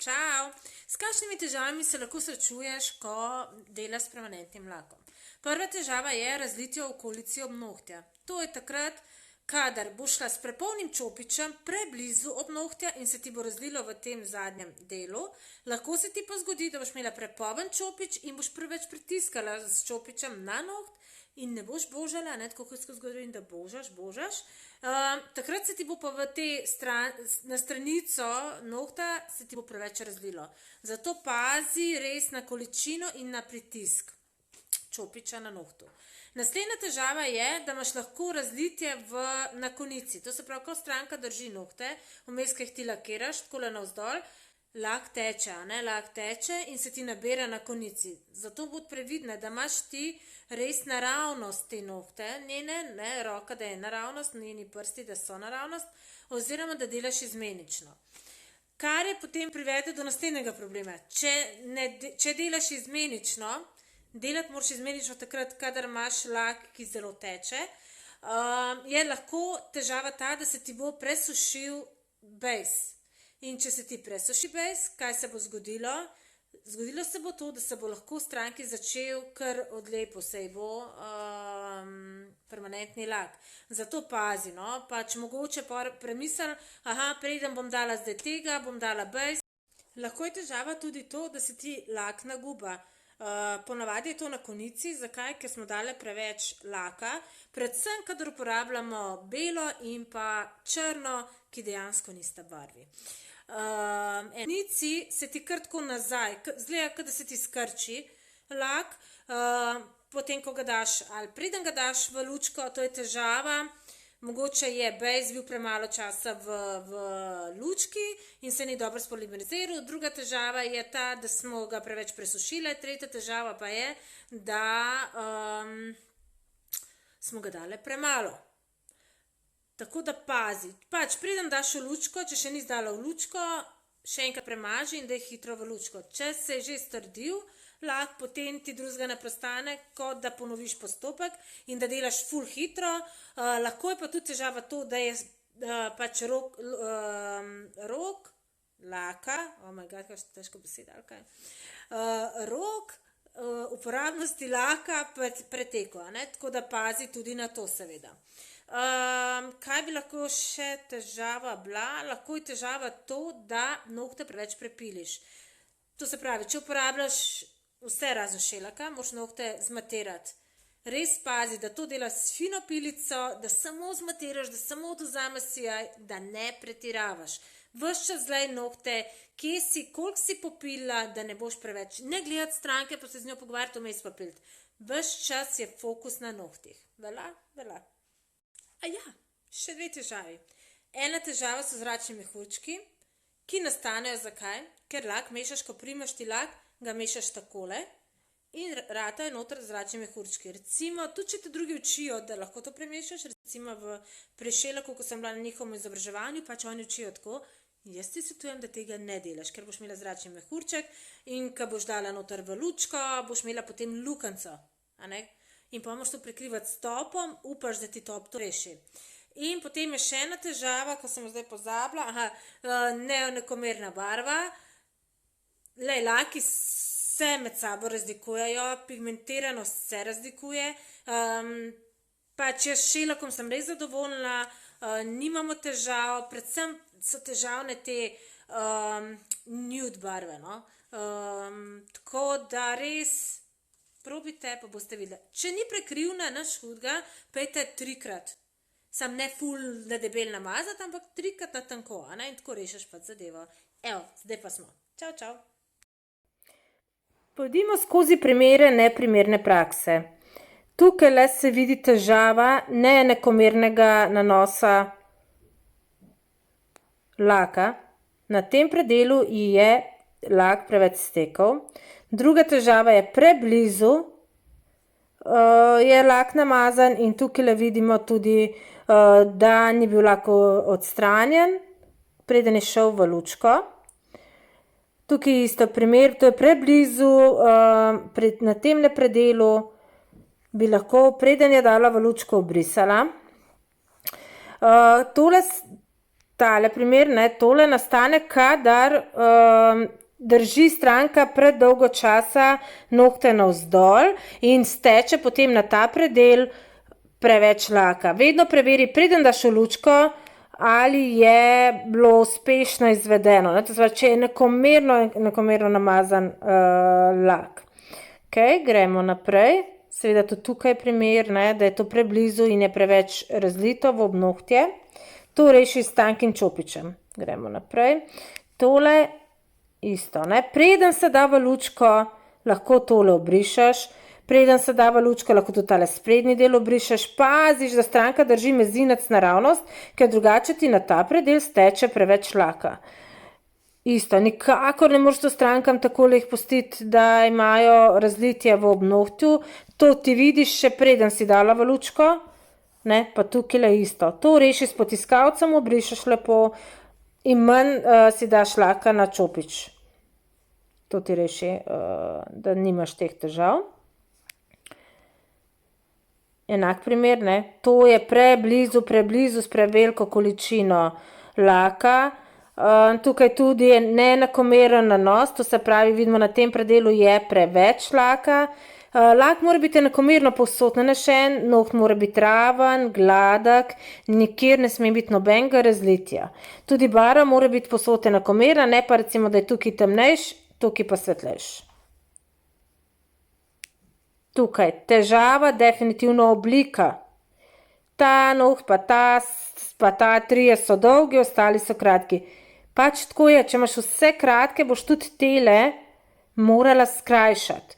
Čau! S kakšnimi težavami se lahko srečuješ, ko delaš s permanentnim lakom? Prva težava je razlitje v okolici ob nohtja. To je takrat, kadar boš šla s prepolnim čopičem preblizu ob nohtja in se ti bo razlilo v tem zadnjem delu. Lahko se ti pa zgodi, da boš imela prepoln čopič in boš preveč pritiskala s čopičem na noht in ne boš božala, tako kot skozi zgodovino, da božaš. Takrat se ti bo pa na stranico nohta se ti bo preveč razlilo. Zato pazi res na količino in na pritisk čopiča na nohtu. Naslednja težava je, da imaš lahko razlitje na konici. To se pravi, ko stranka drži nohte, vmes, ki jih ti lakiraš, takole navzdol, lak teče in se ti nabira na konici. Zato bodi previdna, da imaš ti res naravnost te nohte, ne roka, da je naravnost, njeni prsti, da so naravnost, oziroma da delaš izmenično. Kar je potem privede do naslednjega problema. Če delaš izmenično, delati moraš izmenično takrat, kadar imaš lak, ki zelo teče, je lahko težava ta, da se ti bo presušil bejs. In če se ti presuši bejs, kaj se bo zgodilo? Zgodilo se bo to, da se bo lahko stranki začel kar odlepo, sej bo permanentni lak. Zato pazi, pač mogoče premisli, preden bom dala zdaj tega, bom dala bejs. Lahko je težava tudi to, da se ti lak naguba. Ponavadi je to na konici, zakaj? Ker smo dali preveč laka, predvsem, kadar uporabljamo belo in pa črno, ki dejansko nista barvi. Konici se ti kar tako nazaj, zgleda, da se ti skrči lak, potem, ko ga daš, ali preden ga daš v lučko, to je težava. Mogoče je bejs bil premalo časa v lučki in se ni dobro spolimeriziral. Druga težava je ta, da smo ga preveč presušile. Tretja težava pa je, da smo ga dali premalo. Tako da pazi. Pač preden daš v lučko, če še nisi dala v lučko, še enkrat premaži in daj hitro v lučko. Če se je že strdil lak, potem ti drugega ne preostane, kot da ponoviš postopek in da delaš ful hitro. Lahko je pa tudi težava to, da je pač rok laka, oh my god, kaj je težko beseda, ali kaj, rok uporabnosti laka pretekel, tako da pazi tudi na to seveda. Kaj bi lahko še težava bila? Lahko je težava to, da nohte preveč prepiliš. To se pravi, če uporabljaš vse razen šelaka, moraš nohte zmaterati. Res pazi, da to delaš s fino pilico, da samo zmateraš, da samo odvzameš sijaj, da ne pretiravaš. Ves čas zlej nohte, kje si, koliko si popila, da ne boš preveč. Ne gledati stranke, pa se z njo pogovarjati, vmes pa piliti. Ves čas je fokus na nohtih. Vela? Še dve težavi. Ena težava so zračni mehurčki, ki nastanejo zakaj? Ker lak mešaš, ko primaš ti lak, ga mešaš takole in ratajo noter zračni mehurčki. Recimo, tudi če te drugi učijo, da lahko to premešaš, recimo v Prešelaku, ko sem bila na njihovem izobraževanju, pač oni učijo tako, jaz ti svetujem, da tega ne delaš, ker boš imela zračni mehurček in ko boš dala noter v lučko, boš imela potem lukenco, in pa moraš to prekrivati s topom, upaš, da ti top to reši. In potem je še ena težava, ko sem jo zdaj pozabila, neonekomerna barva. Laki se med sabo razlikujejo, pigmentiranost se razlikuje, pač jaz s šelakom sem res zadovoljna, nimamo težav, predvsem so težavne te nude barve, tako da res probite, pa boste videli. Če ni prekrivna, nič hudega, pejte 3-krat. Sam ne ful na debel namazati, ampak 3-krat na tanko, in tako rešiš pa zadevo. Evo, zdaj pa smo. Čau. Pojdimo skozi primere neprimerne prakse. Tukaj se vidi težava neenakomernega nanosa laka. Na tem predelu je lak preveč stekel. Druga težava je preblizu je lak namazan in tukaj vidimo tudi, da ni bil lak odstranjen, preden je šel v lučko. Tukaj je isto primer, to je preblizu, na temle predelu bi lahko, preden je dala v lučko, obrisala. Tole tale primer, ne, tole nastane, kadar drži stranka predolgo časa nohte navzdol in steče potem na ta predel preveč laka. Vedno preveri, preden daš v lučko, ali je bilo uspešno izvedeno. Ne? To se pravi, če je enakomerno namazan lak. Okay, gremo naprej. Seveda tudi tukaj je primer, ne, da je to preblizu in je preveč razlito v obnohtje. To reši s tankim čopičem. Gremo naprej. Tole isto. Ne. Preden se da v lučko, lahko tole obrišeš. Preden se da v lučko, lahko tudi tale sprednji del obrišeš. Paziš, da stranka drži mezinec naravnost, ker drugače ti na ta predel steče preveč laka. Isto, nikakor ne moreš to strankam takole jih pustiti, da imajo razlitje v obnohtju. To ti vidiš še preden si dala v lučko, ne, pa tukaj le isto. To reši s potiskavcem, obrišeš lepo in manj si daš laka na čopič. To ti reši, da nimaš teh težav. Enak primer, ne, to je preblizu s preveliko količino laka. Tukaj tudi je neenakomeren nanos, to se pravi, vidimo na tem predelu je preveč laka. Lak mora biti enakomerno povsod nanesen, noht mora biti raven, gladek, nikjer ne sme biti nobenega razlitja. Tudi barva mora biti povsod enakomerna, ne pa recimo, da je tukaj temnejš, tukaj pa svetlejš. Tukaj težava, definitivno oblika. Ta noht pa ta trije so dolgi, ostali so kratki. Pač tako je, če imaš vse kratke, boš tudi tele morala skrajšati.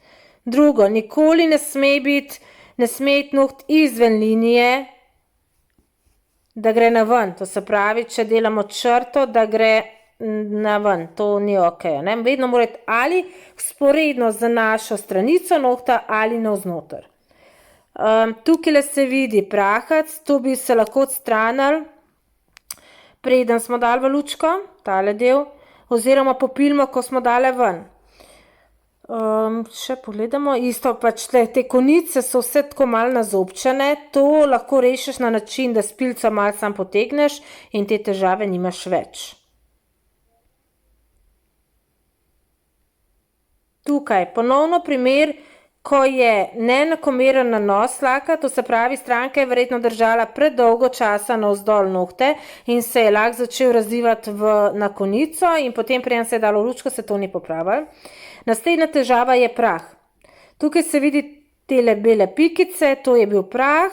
Drugo, nikoli ne sme iti noht izven linije, da gre na ven. To se pravi, če delamo črto, da gre na ven. To ni ok. Ne? Vedno mora iti ali vzporedno z našo stranico nohta ali navznoter. Tukaj se vidi prahac, to bi se lahko odstranili, preden smo dali v lučko, tale del, oziroma popilimo, ko smo dali ven. Še pogledamo, isto pač te konice so vse tako malo nazobčene, to lahko rešiš na način, da s pilco malo sam potegneš in te težave nimaš več. Tukaj ponovno primer, ko je neenakomeren nanos laka, to se pravi, stranka je verjetno držala predolgo časa navzdol nohte in se je lak začel razvivati na konico in potem preden se je dalo v lučko, se to ni popravilo. Naslednja težava je prah. Tukaj se vidi tele bele pikice, to je bil prah,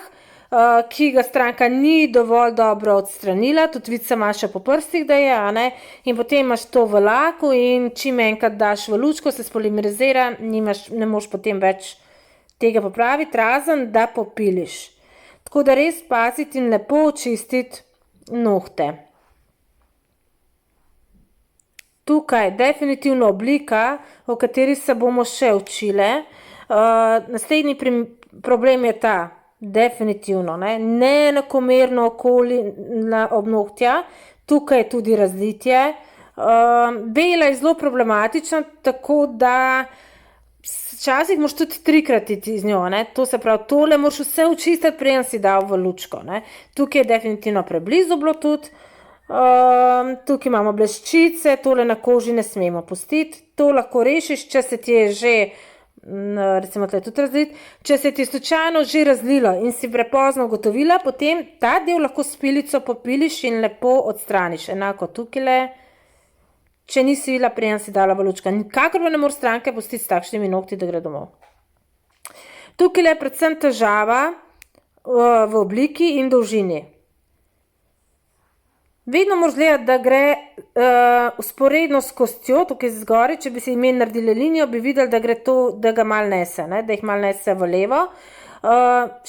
ki ga stranka ni dovolj dobro odstranila, tudi vid se imaš še po prstih, da je, a ne, in potem imaš to v laku in čim enkrat daš v lučko, se spolimerizira, ne moš potem več tega popraviti, razen da popiliš. Tako da res paziti in lepo očistiti nohte. Tukaj definitivno oblika, o kateri se bomo še učile. Naslednji problem je ta, definitivno, neenakomerno okoli obnohtja, tukaj je tudi razlitje. Bela je zelo problematična, tako da včasih moraš tudi trikrat iti z njo, to se pravi, tole moraš vse očistiti, preden si dal v lučko. Tukaj je definitivno preblizu bilo tudi. Tukaj imamo bleščice, tole na koži ne smemo pustiti, to lahko rešiš, če se ti je že, recimo tle tudi razlit, če se ti je slučajno že razlilo in si prepozno ugotovila, potem ta del lahko s pilico popiliš in lepo odstraniš, enako tukaj, če nisi videla, preden si dala v lučko. Nikakor pa ne moreš stranke pustiti s takšnimi nohti, da gre domov. Tukaj je predvsem težava v obliki in dolžini. Vedno moraš gledati, da gre vzporedno s kostjo, tukaj zgori, če bi si imeli naredili linijo, bi videli, da gre to, da ga malo nese, da jih malo nese v levo.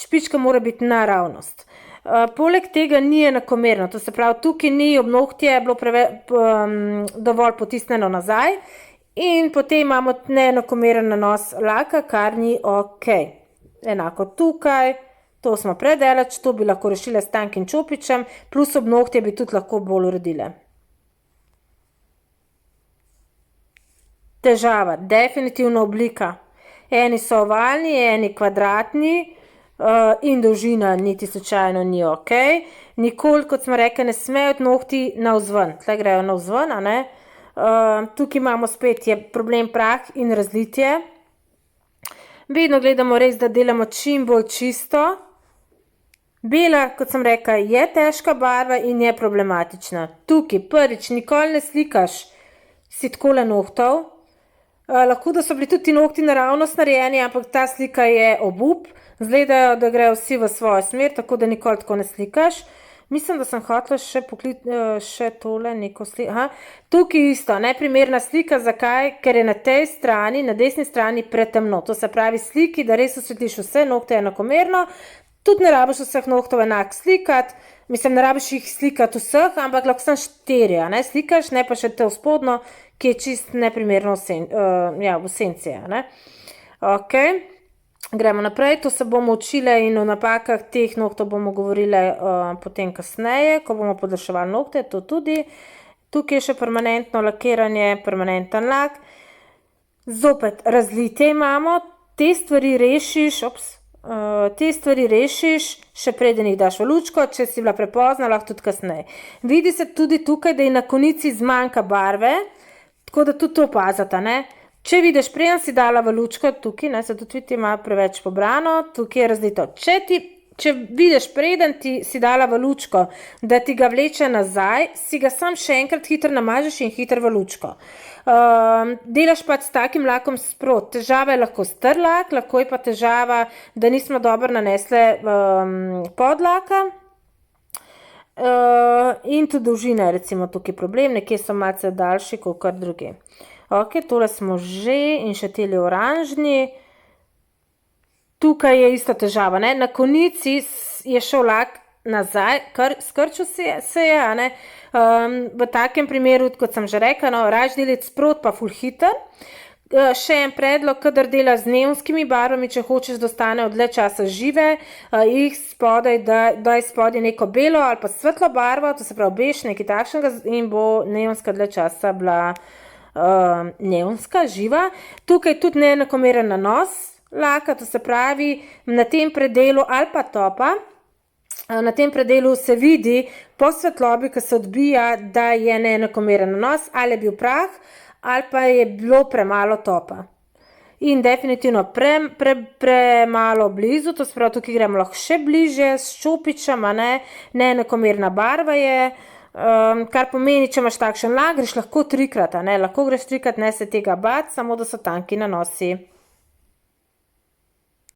Špička mora biti naravnost. Poleg tega ni enakomerno, to se pravi, tukaj ni obnohtje bilo dovolj potisnjeno nazaj in potem imamo neenakomeren nanos laka, kar ni ok. Enako tukaj. To smo predaleč, to bi lahko rešile s tankim čopičem, plus obnohtje bi tudi lahko bolj uredile. Težava, definitivno oblika. Eni so ovalni, eni kvadratni, in dolžina niti slučajno ni ok. Nikoli, kot smo rekli, ne smejo nohti navzven, tle grejo navzven, a ne. Tukaj imamo spet je problem prah in razlitje. Vedno gledamo res, da delamo čim bolj čisto. Bela, kot sem rekla, je težka barva in je problematična. Tukaj prvič, nikoli ne slikaš si takole nohtov. Lahko, da so bili tudi ti nohti naravnost narejeni, ampak ta slika je obup. Zgledajo, da grejo vsi v svojo smer, tako da nikoli tako ne slikaš. Mislim, da sem hotela še tole neko sliko. Tukaj isto, neprimerna slika, zakaj? Ker je na tej strani, na desni strani pretemno. To se pravi sliki, da res osvetliš vse nohte enakomerno. Tudi ne rabiš vseh nohtov enak slikati. Mislim, ne rabiš jih slikati vseh, ampak lahko sem 4, ne slikaš, ne pa še te vzspodno, ki je čist neprimerno v senci. Ok, gremo naprej, to se bomo učile in o napakah teh nohtov bomo govorile potem kasneje, ko bomo podaljševali nohte, to tudi. Tukaj je še permanentno lakiranje, permanenten lak. Zopet, razlitje imamo, te stvari rešiš, še preden jih daš v lučko, če si bila prepozna, lahko tudi kasneje. Vidi se tudi tukaj, da je na konici zmanjka barve, tako da tudi to opazata, ne. Če vidiš, preden si dala v lučko, tukaj, ne, se tudi vidi, ima preveč pobrano, tukaj je razlito. Če vidiš, preden ti si dala v lučko, da ti ga vleče nazaj, si ga sam še enkrat hitro namažeš in hitro v lučko. Delaš pač s takim lakom sprot. Težava je lahko str lak, lahko je pa težava, da nismo dobro nanesle podlaka. In tudi dolžina je recimo tukaj problem, nekje so malce daljši, kot kar drugi. Ok, tole smo že in še teli oranžni. Tukaj je isto težava, ne. Na konici je šel lak nazaj, skrčil se je, a ne. V takem primeru, kot sem že rekla, no, raje delati sprot pa ful hiter. Še en predlog, kadar delaš z neonskimi barvami, če hočeš, da ostanejo dlje časa žive, jih spodaj, daj spodaj neko belo ali pa svetlo barvo, to se pravi bež, nekaj takšnega in bo neonska dlje časa bila neonska, živa. Tukaj tudi neenakomeren nanos laka, to se pravi na tem predelu ali pa topa. Na tem predelu se vidi po svetlobi, ki se odbija, da je neenakomeren nanos, ali je bil prah, ali pa je bilo premalo topa. In definitivno premalo blizu, to se pravi, tukaj gremo lahko še bliže s ščopičem, neenakomerna barva je, kar pomeni, če imaš takšen lak, greš lahko 3-krat, lahko greš 3-krat, ne se tega bati, samo da so tanki nanosi.